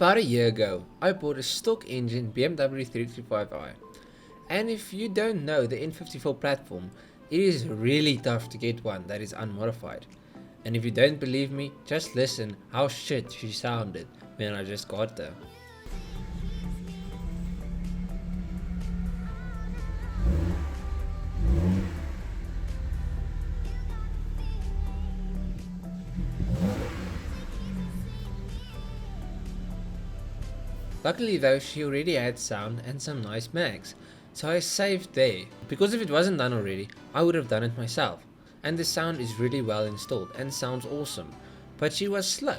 About a year ago, I bought a stock engine BMW 335i, and if you don't know the N54 platform, it is really tough to get one that is unmodified. And if you don't believe me, just listen how shit she sounded when I just got her. Luckily though, she already had sound and some nice mags, so I saved there, because if it wasn't done already, I would have done it myself. And the sound is really well installed and sounds awesome, but she was slow.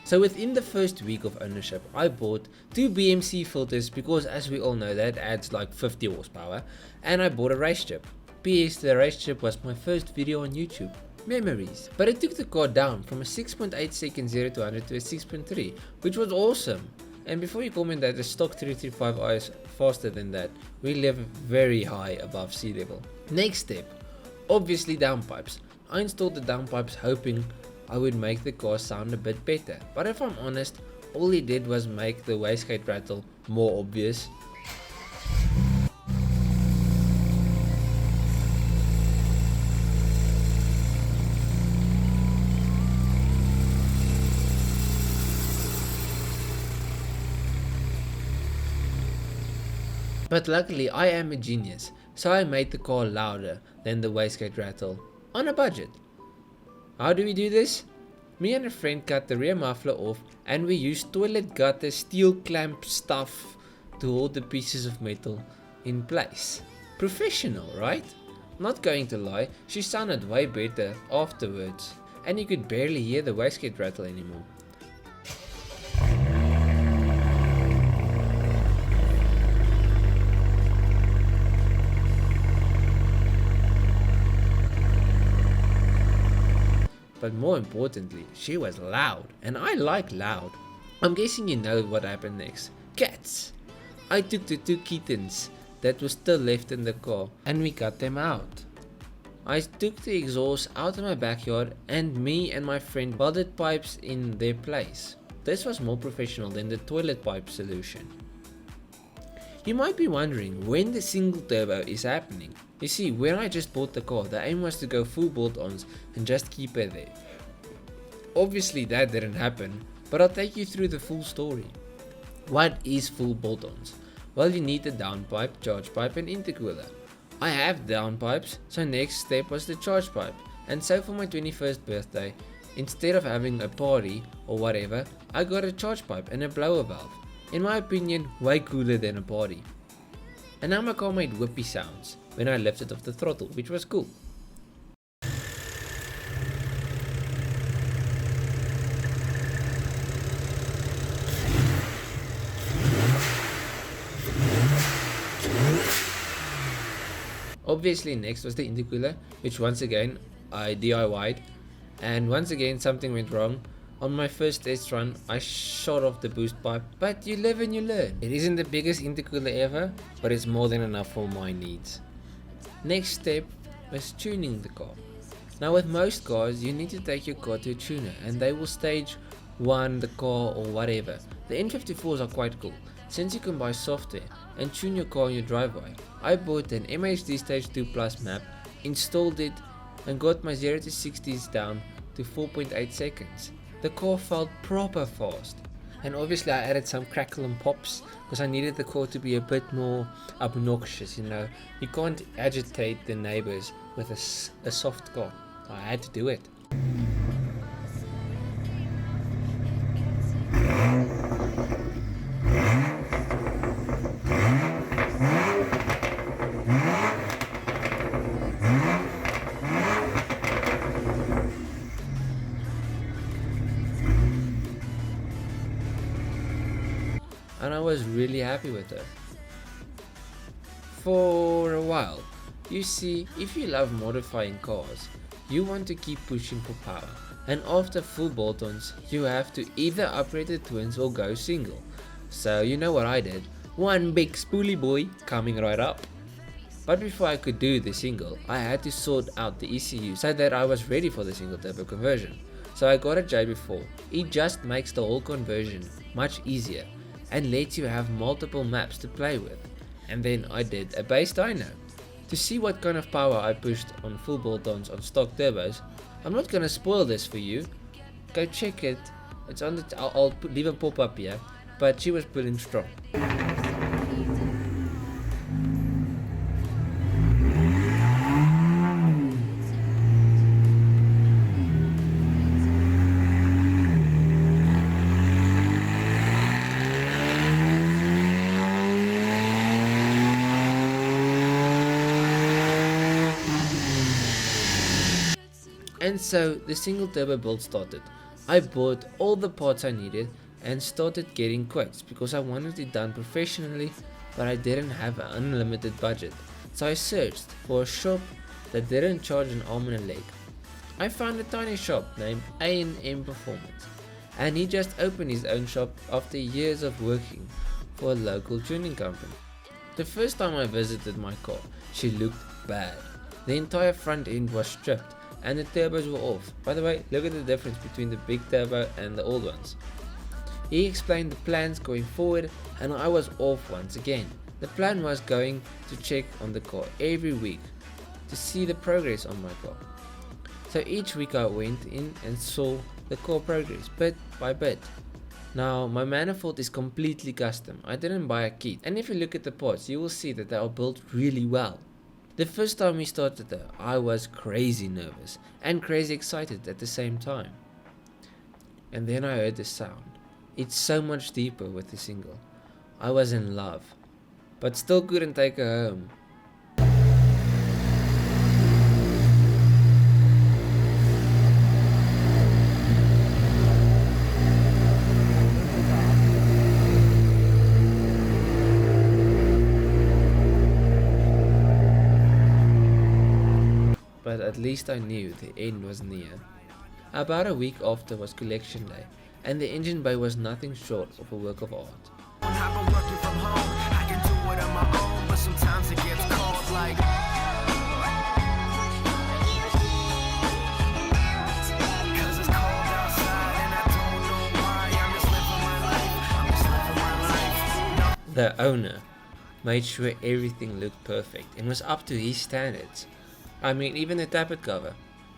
So within the first week of ownership, I bought 2 BMC filters because as we all know that adds like 50 horsepower, and I bought a race chip. PS, the race chip was my first video on YouTube. Memories. But it took the car down from a 6.8 second 0 to 100 to a 6.3, which was awesome. And before you comment that the stock 335i is faster than that, we live very high above sea level. Next step, obviously downpipes. I installed the downpipes hoping I would make the car sound a bit better, but if I'm honest, all it did was make the wastegate rattle more obvious. But luckily I am a genius, so I made the car louder than the wastegate rattle, on a budget. How do we do this? Me and a friend cut the rear muffler off and we used toilet gutter steel clamp stuff to hold the pieces of metal in place. Professional, right? Not going to lie, she sounded way better afterwards, and you could barely hear the wastegate rattle anymore. But more importantly, she was loud, and I like loud. I'm guessing you know what happened next. Cats! I took the 2 kittens that were still left in the car and we cut them out. I took the exhaust out of my backyard and me and my friend welded pipes in their place. This was more professional than the toilet pipe solution. You might be wondering when the single turbo is happening. You see, when I just bought the car, the aim was to go full bolt-ons and just keep her there. Obviously that didn't happen, but I'll take you through the full story. What is full bolt-ons? Well, you need the downpipe, charge pipe and intercooler. I have downpipes, so next step was the charge pipe. And so for my 21st birthday, instead of having a party or whatever, I got a charge pipe and a blower valve. In my opinion, way cooler than a party. And now my car made whippy sounds when I lifted off the throttle, which was cool. Obviously next was the intercooler, which once again I DIY'd, and once again something went wrong. On my first test run, I shot off the boost pipe, but you live and you learn. It isn't the biggest intercooler ever, but it's more than enough for my needs. Next step was tuning the car. Now with most cars, you need to take your car to a tuner and they will stage 1 the car or whatever. The N54s are quite cool, since you can buy software and tune your car on your driveway. I bought an MHD Stage 2 Plus map, installed it and got my 0 to 60s down to 4.8 seconds. The car felt proper fast, and obviously I added some crackle and pops because I needed the car to be a bit more obnoxious, you know. You can't agitate the neighbors with a soft car. I had to do it. And I was really happy with her. For a while. You see, if you love modifying cars, you want to keep pushing for power. And after full bolt-ons, you have to either upgrade the twins or go single. So you know what I did? One big spoolie boy coming right up. But before I could do the single, I had to sort out the ECU so that I was ready for the single turbo conversion. So I got a JB4. It just makes the whole conversion much easier and lets you have multiple maps to play with. And then I did a base dyno. To see what kind of power I pushed on full bolt-ons on stock turbos, I'm not gonna spoil this for you. Go check it. It's on the I'll leave a pop-up here, but she was pulling strong. And so the single turbo build started. I bought all the parts I needed and started getting quotes because I wanted it done professionally, but I didn't have an unlimited budget. So I searched for a shop that didn't charge an arm and a leg. I found a tiny shop named A&M Performance, and he just opened his own shop after years of working for a local tuning company. The first time I visited my car, she looked bad. The entire front end was stripped and the turbos were off. By the way, look at the difference between the big turbo and the old ones. He explained the plans going forward and I was off once again. The plan was going to check on the car every week to see the progress on my car. So each week I went in and saw the car progress bit by bit. Now my manifold is completely custom. I didn't buy a kit, and if you look at the parts you will see that they are built really well. The first time we started though, I was crazy nervous and crazy excited at the same time. And then I heard the sound. It's so much deeper with the single. I was in love, but still couldn't take her home. But at least I knew the end was near. About a week after was collection day, and the engine bay was nothing short of a work of art. The owner made sure everything looked perfect and was up to his standards. I mean, even the tappet cover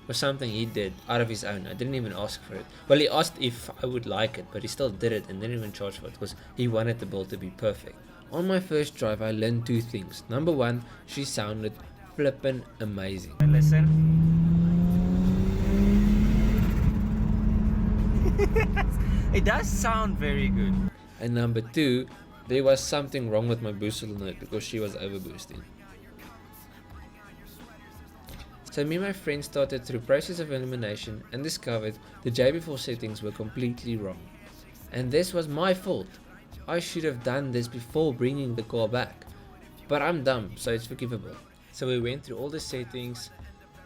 was something he did out of his own. I didn't even ask for it. Well, he asked if I would like it, but he still did it and didn't even charge for it because he wanted the build to be perfect. On my first drive, I learned two things. Number one, she sounded flippin' amazing. Listen. It does sound very good. And number two, there was something wrong with my booster note because she was overboosting. So me and my friend started through process of elimination and discovered the JB4 settings were completely wrong. And this was my fault. I should have done this before bringing the car back. But I'm dumb, so it's forgivable. So we went through all the settings,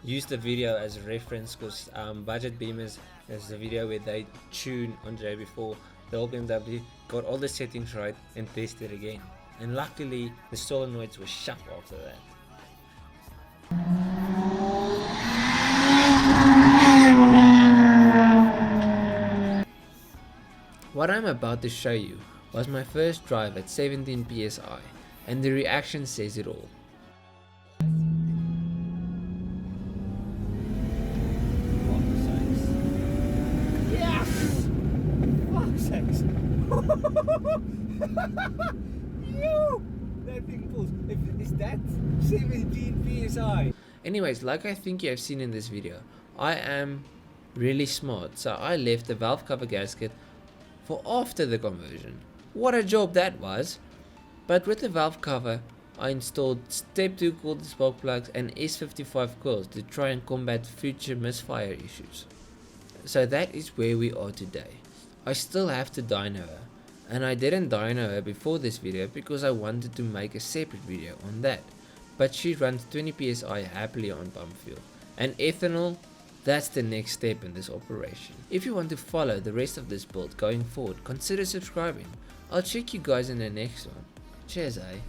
used the video as a reference because Budget Beamers has a video where they tune on JB4, the old BMW, got all the settings right and tested again. And luckily the solenoids were shut after that. What I'm about to show you was my first drive at 17 psi, and the reaction says it all. Yes! Fuck's sakes! That thing pulls. Is that 17 psi? Anyways, like I think you have seen in this video, I am really smart, so I left the valve cover gasket for after the conversion. What a job that was! But with the valve cover, I installed step 2 cooled spark plugs and S55 coils to try and combat future misfire issues. So that is where we are today. I still have to dyno her, and I didn't dyno her before this video because I wanted to make a separate video on that. But she runs 20 psi happily on pump fuel, and ethanol, that's the next step in this operation. If you want to follow the rest of this build going forward, consider subscribing. I'll check you guys in the next one. Cheers, eh?